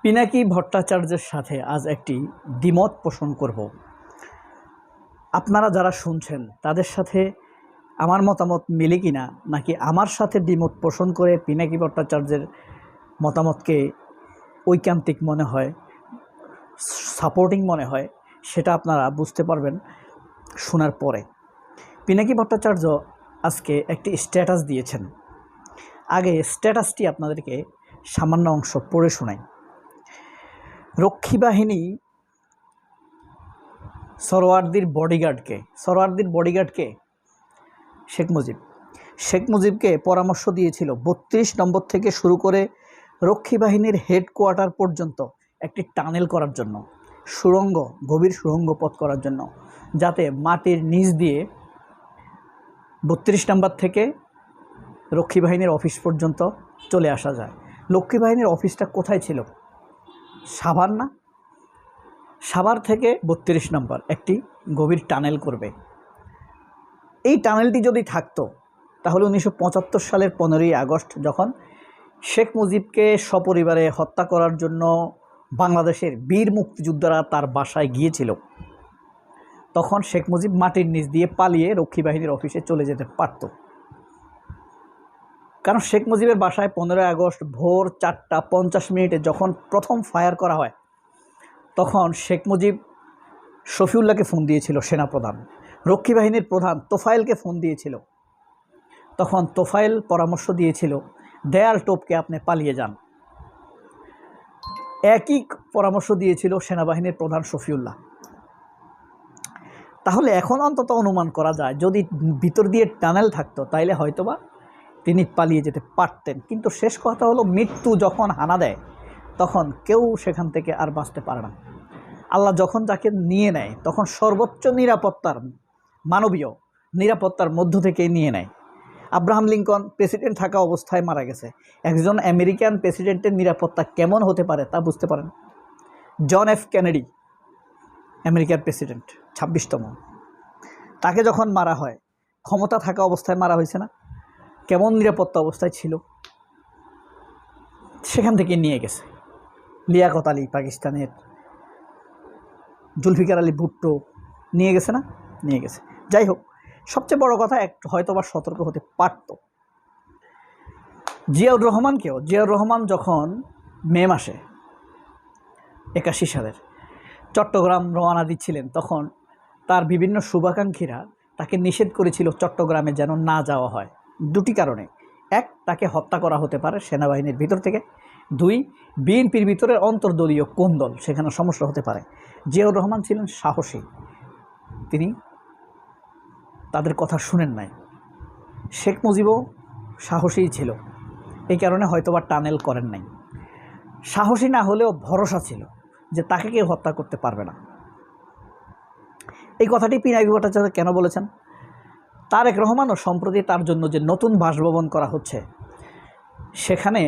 পিনাকি ভট্টাচার্যের সাথে আজ একটি দ্বিমত পোষণ করব। আপনারা যারা শুনছেন তাদের সাথে আমার মতামত মিলে কিনা, নাকি আমার সাথে দ্বিমত পোষণ করে পিনাকি ভট্টাচার্যের মতামতকে ঐকান্তিক মনে হয়, সাপোর্টিং মনে হয়, সেটা আপনারা বুঝতে পারবেন শোনার পরে। পিনাকি ভট্টাচার্য আজকে একটি স্ট্যাটাস দিয়েছেন। আগে স্ট্যাটাসটি আপনাদেরকে সামান্য অংশ পড়ে শোনাই। রক্ষী বাহিনী সরোয়ার্দির বডিগার্ডকে শেখ মুজিবকে পরামর্শ দিয়েছিল ৩২ নম্বর থেকে শুরু করে রক্ষী বাহিনীর হেডকোয়ার্টার পর্যন্ত একটি টানেল করার জন্য, গভীর সুড়ঙ্গ পথ করার জন্য, যাতে মাটির নিচ দিয়ে ৩২ নম্বর থেকে রক্ষী বাহিনীর অফিস পর্যন্ত চলে আসা যায়। রক্ষী বাহিনীর অফিসটা কোথায় ছিল? সাভার না? সাভার থেকে ৩২ নম্বর একটি গভীর টানেল করবে। এই টানেলটি যদি থাকতো তাহলে ১৯৭৫ সালের ১৫ই আগস্ট যখন শেখ মুজিবকে সপরিবারে হত্যা করার জন্য বাংলাদেশের বীর মুক্তিযোদ্ধারা তার বাসায় গিয়েছিল, তখন শেখ মুজিব মাটির নিচ দিয়ে পালিয়ে রক্ষী বাহিনীর অফিসে চলে যেতে পারত। কারণ শেখ মুজিবের বাসায় ১৫ই আগস্ট ভোর ৪টা ৫০ মিনিটে যখন প্রথম ফায়ার করা হয়, তখন শেখ মুজিব শফিউল্লাহকে ফোন দিয়েছিল, সেনাপ্রধান, রক্ষী বাহিনীর প্রধান তোফায়েলকে ফোন দিয়েছিল। তখন তোফায়েল পরামর্শ দিয়েছিল দেয়াল টপকে আপনি পালিয়ে যান। একই পরামর্শ দিয়েছিল সেনাবাহিনীর প্রধান শফিউল্লাহ। তাহলে এখন অন্তত অনুমান করা যায়, যদি ভিতর দিয়ে টানেল থাকতো তাইলে হয়তোবা তিনি পালিয়ে যেতে পারতেন। কিন্তু শেষ কথা হলো, মৃত্যু যখন হানা দেয় তখন কেউ সেখান থেকে আর বাঁচতে পারে না। আল্লাহ যখন যাকে নিয়ে নেয় তখন সর্বোচ্চ নিরাপত্তার, মানবীয় নিরাপত্তার মধ্য থেকেই নিয়ে নেয়। আব্রাহাম লিঙ্কন প্রেসিডেন্ট থাকা অবস্থায় মারা গেছে। একজন আমেরিকান প্রেসিডেন্টের নিরাপত্তা কেমন হতে পারে তা বুঝতে পারেন। জন এফ কেনেডি আমেরিকার প্রেসিডেন্ট ২৬তম, তাকে যখন মারা হয় ক্ষমতা থাকা অবস্থায় মারা হয়েছে না? কেমন নিরাপত্তা অবস্থায় ছিল? সেখান থেকে নিয়ে গেছে। লিয়াকত আলী পাকিস্তানের, জুলফিকার আলী ভুট্টো নিয়ে গেছে না? নিয়ে গেছে। যাই হোক, সবচেয়ে বড় কথা একটু হয়তো বা সতর্ক হতে পারত। জিয়াউর রহমান যখন মে মাসে ৮১ সালের চট্টগ্রাম রওনা দিচ্ছিলেন, তখন তার বিভিন্ন শুভাকাঙ্ক্ষীরা তাকে নিষেধ করেছিল চট্টগ্রামে যেন না যাওয়া হয়। দুটি কারণে: এক, তাকে হত্যা করা হতে পারে সেনাবাহিনীর ভিতর থেকে; দুই, বিএনপির ভিতরে অন্তর্দলীয় কোন্দল, সেখানে সমস্যা হতে পারে। জিয়াউর রহমান ছিলেন সাহসী, তিনি তাদের কথা শুনেন নাই। শেখ মুজিবও সাহসীই ছিল, এই কারণে হয়তোবা টানেল করেন নাই। সাহসী না হলেও ভরসা ছিল যে তাকে কেউ হত্যা করতে পারবে না। এই কথাটি পিনাকি ভট্টাচার্য কেন বলেছেন? তারেক রহমানও সম্প্রতি তার জন্য যে নতুন বাসভবন করা হচ্ছে, সেখানে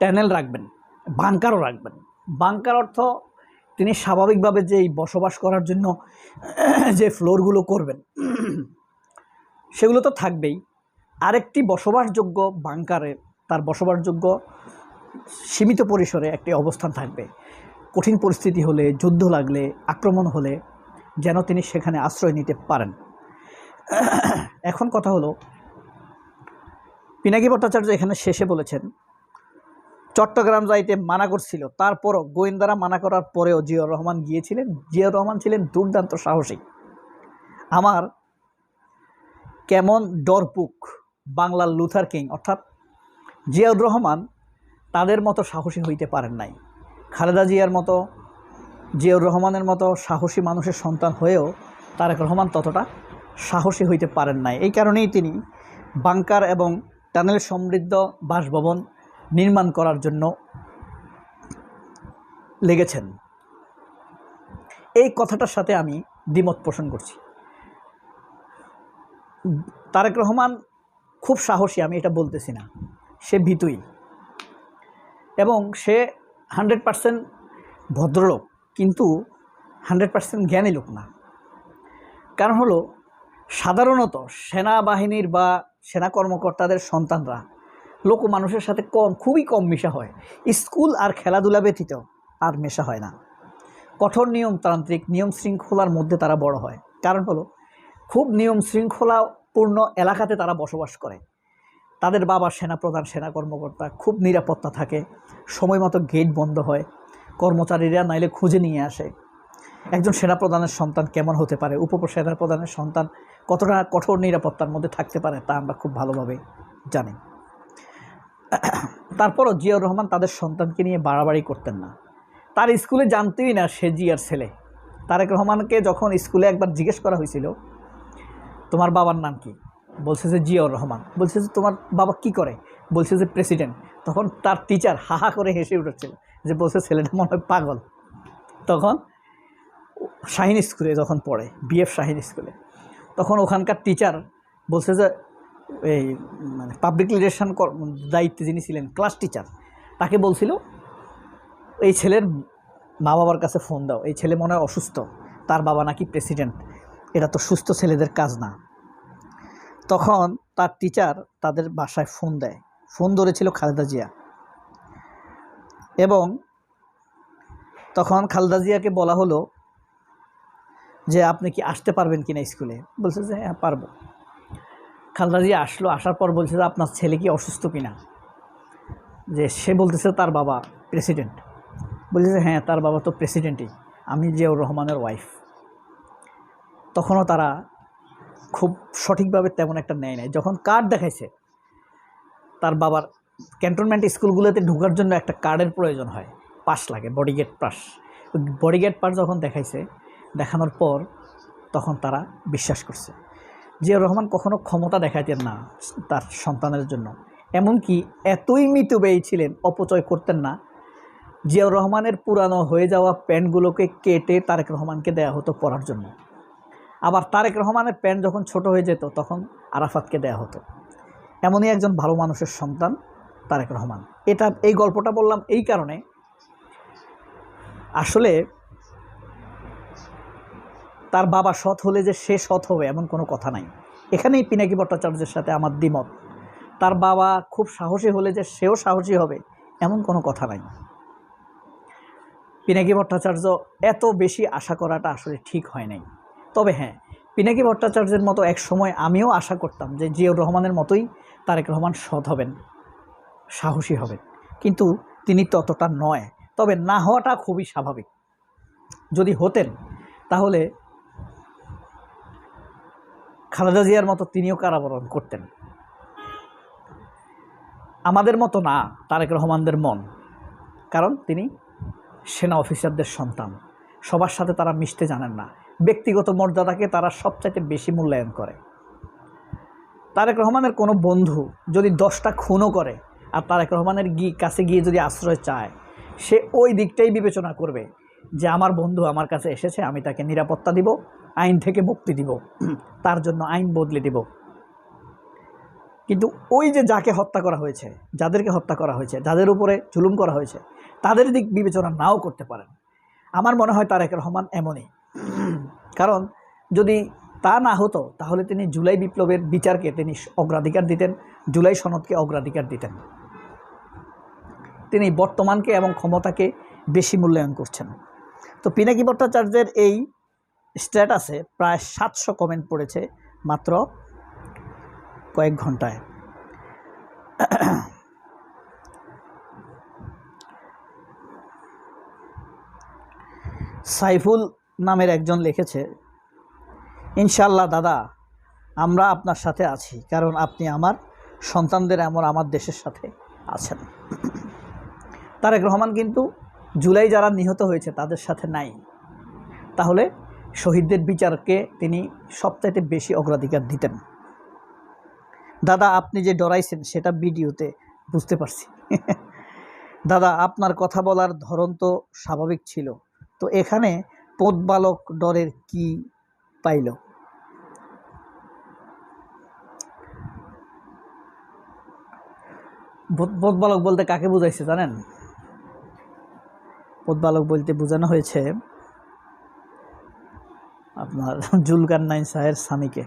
টানেল রাখবেন, বাংকারও রাখবেন। বাংকার অর্থ তিনি স্বাভাবিকভাবে যেই বসবাস করার জন্য যে ফ্লোরগুলো করবেন সেগুলো তো থাকবেই। আরেকটি বসবাসযোগ্য বাংকারে তার বসবাসযোগ্য সীমিত পরিসরে একটি অবস্থান থাকবে। কঠিন পরিস্থিতি হলে, যুদ্ধ লাগলে, আক্রমণ হলে যেন তিনি সেখানে আশ্রয় নিতে পারেন। এখন কথা হলো, পিনাকি ভট্টাচার্য এখানে শেষে বলেছেন চট্টগ্রাম যাইতে মানা করছিল, তারপরও গোয়েন্দারা মানা করার পরেও জিয়াউর রহমান গিয়েছিলেন। জিয়াউর রহমান ছিলেন দুর্দান্ত সাহসী। আমার কেমন ডরপুক বাংলার লুথার কিং অর্থাৎ জিয়াউর রহমান তাদের মতো সাহসী হইতে পারেন নাই। খালেদা জিয়ার মতো, জিয়াউর রহমানের মতো সাহসী মানুষের সন্তান হয়েও তারেক রহমান ততটা সাহসী হইতে পারেন নাই। এই কারণেই তিনি বাংকার এবং টানেল সমৃদ্ধ বাসভবন নির্মাণ করার জন্য লেগেছেন। এই কথাটার সাথে আমি দ্বিমত পোষণ করছি। তারেক রহমান খুব সাহসী, আমি এটা বলতেছি না, সে ভীতুই এবং সে 100% ভদ্রলোক, কিন্তু 100% জ্ঞানী লোক না। কারণ হলো, সাধারণত সেনাবাহিনীর বা সেনা কর্মকর্তাদের সন্তানরা লোক মানুষের সাথে খুবই কম মেশা হয়। স্কুল আর খেলাধুলা ব্যতীত আর মেশা হয় না। কঠোর নিয়মতান্ত্রিক নিয়ম শৃঙ্খলার মধ্যে তারা বড় হয়। কারণ হলো খুব নিয়ম শৃঙ্খলাপূর্ণ এলাকাতে তারা বসবাস করে। তাদের বাবা সেনাপ্রধান, সেনা কর্মকর্তা, খুব নিরাপত্তা থাকে, সময় মতো গেট বন্ধ হয়, কর্মচারীরা নাইলে খুঁজে নিয়ে আসে। একজন সেনাপ্রধানের সন্তান কেমন হতে পারে, উপসেনাপ্রধানের সন্তান কতটা কঠোর নিরাপত্তার মধ্যে থাকতে পারে তা আমরা খুব ভালোভাবে জানি। তারপরও জিয়াউর রহমান তাদের সন্তানকে নিয়ে বাড়াবাড়ি করতেন না। তার স্কুলে জানতেই না সে জিয়ার ছেলে। তারেক রহমানকে যখন স্কুলে একবার জিজ্ঞেস করা হয়েছিল, তোমার বাবার নাম কি? বলছে যে জিয়াউর রহমান। বলছে যে তোমার বাবা কি করে? বলছে যে প্রেসিডেন্ট। তখন তার টিচার হাহা করে হেসে উঠেছিল, যে বলছে ছেলেটা মনে হয় পাগল। তখন শাহিন স্কুলে যখন পড়ে, বিএফ শাহিন স্কুলে, তখন ওখানকার টিচার বলছে যে এই মানে পাবলিক রিলেশন দায়িত্বে যিনি ছিলেন, ক্লাস টিচার, তাকে বলছিল এই ছেলের মা বাবার কাছে ফোন দাও, এই ছেলে মনে হয় অসুস্থ, তার বাবা নাকি প্রেসিডেন্ট, এটা তো সুস্থ ছেলেদের কাজ না। তখন তার টিচার তাদের বাসায় ফোন দেয়। ফোন ধরেছিল খালেদা জিয়া, এবং তখন খালেদা জিয়াকে বলা হলো যে আপনি কি আসতে পারবেন কিনা স্কুলে? বলছে যে হ্যাঁ পারবো। খালেদা জিয়া আসলো, আসার পর বলছে যে আপনার ছেলে কি অসুস্থ কিনা? যে সে বলতেছে তার বাবা প্রেসিডেন্ট। বলছে যে হ্যাঁ তার বাবা তো প্রেসিডেন্টই, আমি জিয়াউর রহমানের ওয়াইফ। তখনও তারা খুব সঠিকভাবে তেমন একটা নেয় নাই। যখন কার্ড দেখাইছে, তার বাবার ক্যান্টনমেন্ট স্কুলগুলোতে ঢোকার জন্য একটা কার্ডের প্রয়োজন হয়, পাস লাগে, বডিগেট পাস। বডিগেট পাস যখন দেখাইছে, দেখানোর পর তখন তারা বিশ্বাস করছে। জিয়াউর রহমান কখনো ক্ষমতা দেখাইতেন না তার সন্তানের জন্য, এমনকি এতই মিতব্যয়ী ছিলেন, অপচয় করতেন না। জিয়াউর রহমানের পুরানো হয়ে যাওয়া প্যান্টগুলোকে কেটে তারেক রহমানকে দেয়া হতো পরার জন্য। আবার তারেক রহমানের প্যান্ট যখন ছোট হয়ে যেত তখন আরাফাতকে দেয়া হতো। এমনই একজন ভালো মানুষের সন্তান তারেক রহমান। এই গল্পটা বললাম এই কারণে, আসলে তার বাবা সৎ হলে যে সে সৎ হবে এমন কোনো কথা নাই। এখানেই পিনাকি ভট্টাচার্যের সাথে আমার দ্বিমত। তার বাবা খুব সাহসী হলে যে সেও সাহসী হবে এমন কোনো কথা নাই। পিনাকি ভট্টাচার্য এত বেশি আশা করাটা আসলে ঠিক হয় নাই। তবে হ্যাঁ, পিনাকি ভট্টাচার্যের মতো এক সময় আমিও আশা করতাম যে জিয়াউর রহমানের মতোই তারেক রহমান সৎ হবেন, সাহসী হবেন, কিন্তু তিনি ততটা নয়। তবে না হওয়াটা খুবই স্বাভাবিক। যদি হতেন তাহলে খালেদা জিয়ার মতো তিনিও কারাবরণ করতেন। আমাদের মতো না তারেক রহমানদের মন, কারণ তিনি সেনা অফিসারদের সন্তান। সবার সাথে তারা মিশতে জানেন না, ব্যক্তিগত মর্যাদাকে তারা সবচাইতে বেশি মূল্যায়ন করে। তারেক রহমানের কোনো বন্ধু যদি 10টা খুনও করে আর তারেক রহমানের কাছে গিয়ে যদি আশ্রয় চায়, সে ওই দিকটাই বিবেচনা করবে যে আমার বন্ধু আমার কাছে এসেছে, আমি তাকে নিরাপত্তা দিব, আইন থেকে মুক্তি দিব, তার জন্য আইন বদলে দিব। কিন্তু ওই যে যাকে হত্যা করা হয়েছে, যাদেরকে হত্যা করা হয়েছে, যাদের উপরে জুলুম করা হয়েছে, তাদের দিক বিবেচনা নাও করতে পারেন। আমার মনে হয় তারেক রহমান এমনই। কারণ যদি তা না হতো তাহলে তিনি জুলাই বিপ্লবের বিচারকে তিনি অগ্রাধিকার দিতেন, জুলাই সনদকে অগ্রাধিকার দিতেন। তিনি বর্তমানকে এবং ক্ষমতাকে বেশি মূল্যায়ন করছেন। তো পিনাকি ভট্টাচার্যের এই স্ট্যাটাসে প্রায় 700 কমেন্ট পড়েছে মাত্র কয়েক ঘন্টায়। সাইফুল নামের একজন লিখেছে, ইনশাল্লাহ দাদা আমরা আপনার সাথে আছি, কারণ আপনি আমার সন্তানদের এমন আমার দেশের সাথে আছেন। তারেক রহমান কিন্তু জুলাই যারা নিহত হয়েছে তাদের সাথে নাই, তাহলে শহীদদের বিচারকে তিনি সবচাইতে বেশি অগ্রাধিকার দিতেন। দাদা আপনি যে ডরাইছেন সেটা ভিডিওতে বুঝতে পারছি। দাদা আপনার কথা বলার ধরন তো স্বাভাবিক ছিল, তো এখানে পোতবালক ডরের কি পাইল? পোতবালক বলতে কাকে বুঝাইছে জানেন? পোতবালক বলতে বোঝানো হয়েছে আপনার জুলকারনাইন শাহের স্বামীকে।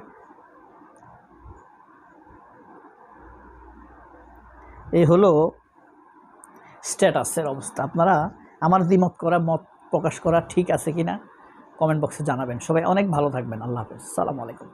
এই হলো স্ট্যাটাসের অবস্থা। আপনারা আমার দ্বিমত করা, মত প্রকাশ করা ঠিক আছে কিনা কমেন্ট বক্সে জানাবেন। সবাই অনেক ভালো থাকবেন। আল্লাহ হাফেজ। আসসালামু আলাইকুম।